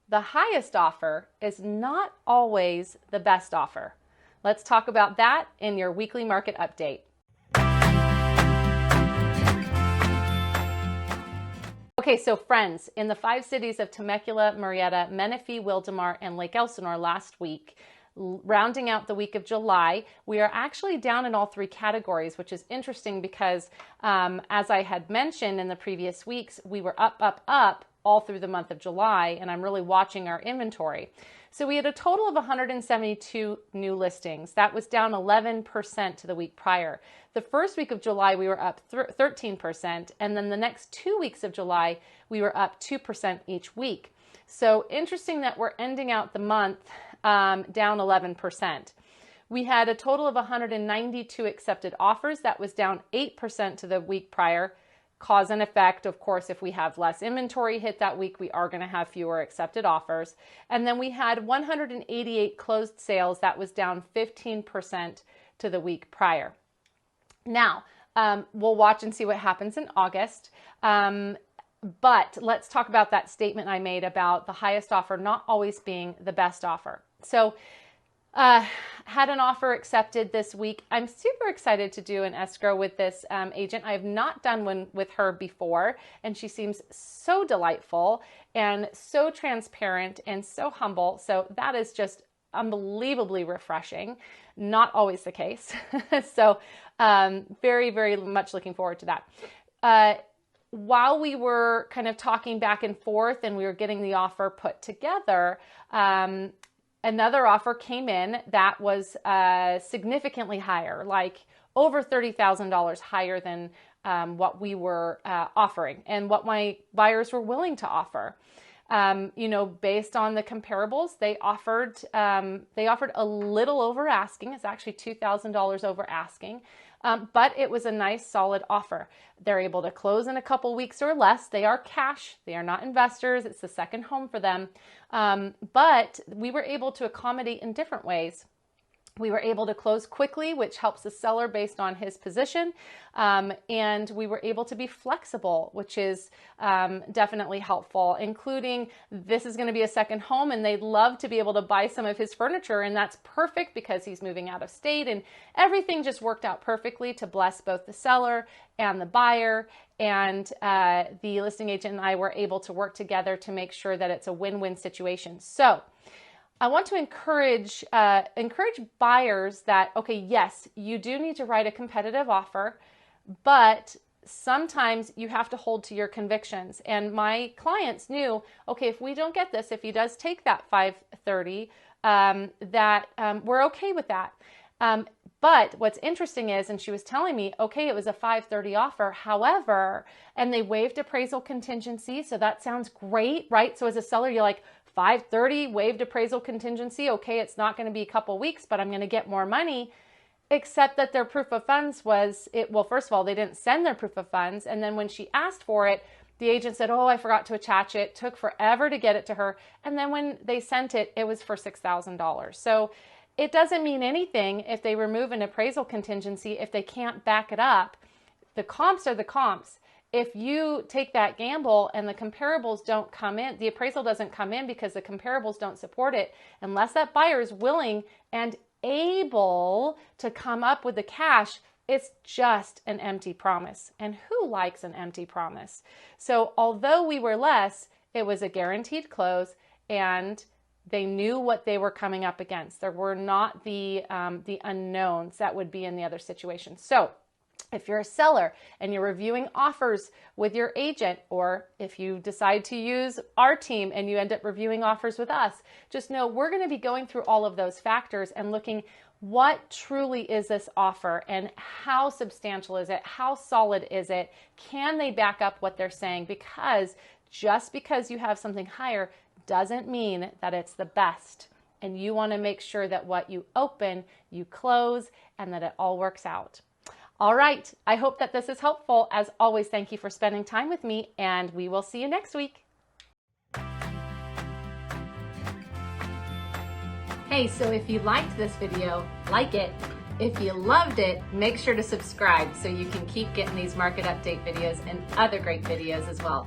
the highest offer is not always the best offer. Let's talk about that in your weekly market update. Okay, so friends, in the 5 cities of Temecula, ℉ Menifee, Wildomar, and Lake Elsinore last week, rounding out the week of July, we are actually down in all 3 categories, which is interesting because as I had mentioned in the previous weeks, we were up all through the month of July, and I'm really watching our inventory. So we had a total of 172 new listings. That was down 11% to the week prior. The first week of July, we were up 13%, and then the next 2 weeks of July, we were up 2% each week. So interesting that we're ending out the month down 11%. We had a total of 192 accepted offers. That was down 8% to the week prior. Cause and effect, of course, if we have less inventory hit that week, we are going to have fewer accepted offers. And then we had 188 closed sales. That was down 15% to the week prior. Now, we'll watch and see what happens in August. But let's talk about that statement I made about the highest offer not always being the best offer. So had an offer accepted this week. I'm super excited to do an escrow with this agent. I have not done one with her before, and she seems so delightful and so transparent and so humble. So that is just unbelievably refreshing. Not always the case. So very, very much looking forward to that. While we were kind of talking back and forth and we were getting the offer put together, another offer came in that was significantly higher, like over $30,000 higher than what we were offering and what my buyers were willing to offer. You know, based on the comparables, they offered a little over asking. It's actually $2,000 over asking. But it was a nice solid offer. They're able to close in a couple weeks or less. They are cash. They are not investors. It's the second home for them. But we were able to accommodate in different ways. We were able to close quickly, which helps the seller based on his position. And we were able to be flexible, which is definitely helpful, including this is going to be a second home and they'd love to be able to buy some of his furniture. And that's perfect because he's moving out of state, and everything just worked out perfectly to bless both the seller and the buyer. And the listing agent and I were able to work together to make sure that it's a win-win situation. So I want to encourage buyers that, okay, yes, you do need to write a competitive offer, but sometimes you have to hold to your convictions. And my clients knew, okay, if we don't get this, if he does take that 530, we're okay with that. But what's interesting is, and she was telling me, okay, it was a 530 offer, however, and they waived appraisal contingency. So that sounds great, right? So as a seller, you're like, 530 waived appraisal contingency. Okay, it's not going to be a couple weeks, but I'm going to get more money. Except that their proof of funds was, well, first of all, they didn't send their proof of funds. And then when she asked for it, the agent said, oh, I forgot to attach it. Took forever to get it to her. And then when they sent it, it was for $6,000. So it doesn't mean anything if they remove an appraisal contingency if they can't back it up. The comps are the comps. If you take that gamble and the comparables don't come in, the appraisal doesn't come in because the comparables don't support it, unless that buyer is willing and able to come up with the cash, it's just an empty promise. And who likes an empty promise? So although we were less, it was a guaranteed close, and they knew what they were coming up against. There were not the unknowns that would be in the other situation. So if you're a seller and you're reviewing offers with your agent, or if you decide to use our team and you end up reviewing offers with us, just know we're going to be going through all of those factors and looking what truly is this offer and how substantial is it? How solid is it? Can they back up what they're saying? Because just because you have something higher doesn't mean that it's the best. And you want to make sure that what you open, you close, and that it all works out. All right, I hope that this is helpful. As always, thank you for spending time with me, and we will see you next week. Hey, so if you liked this video, like it. If you loved it, make sure to subscribe so you can keep getting these market update videos and other great videos as well.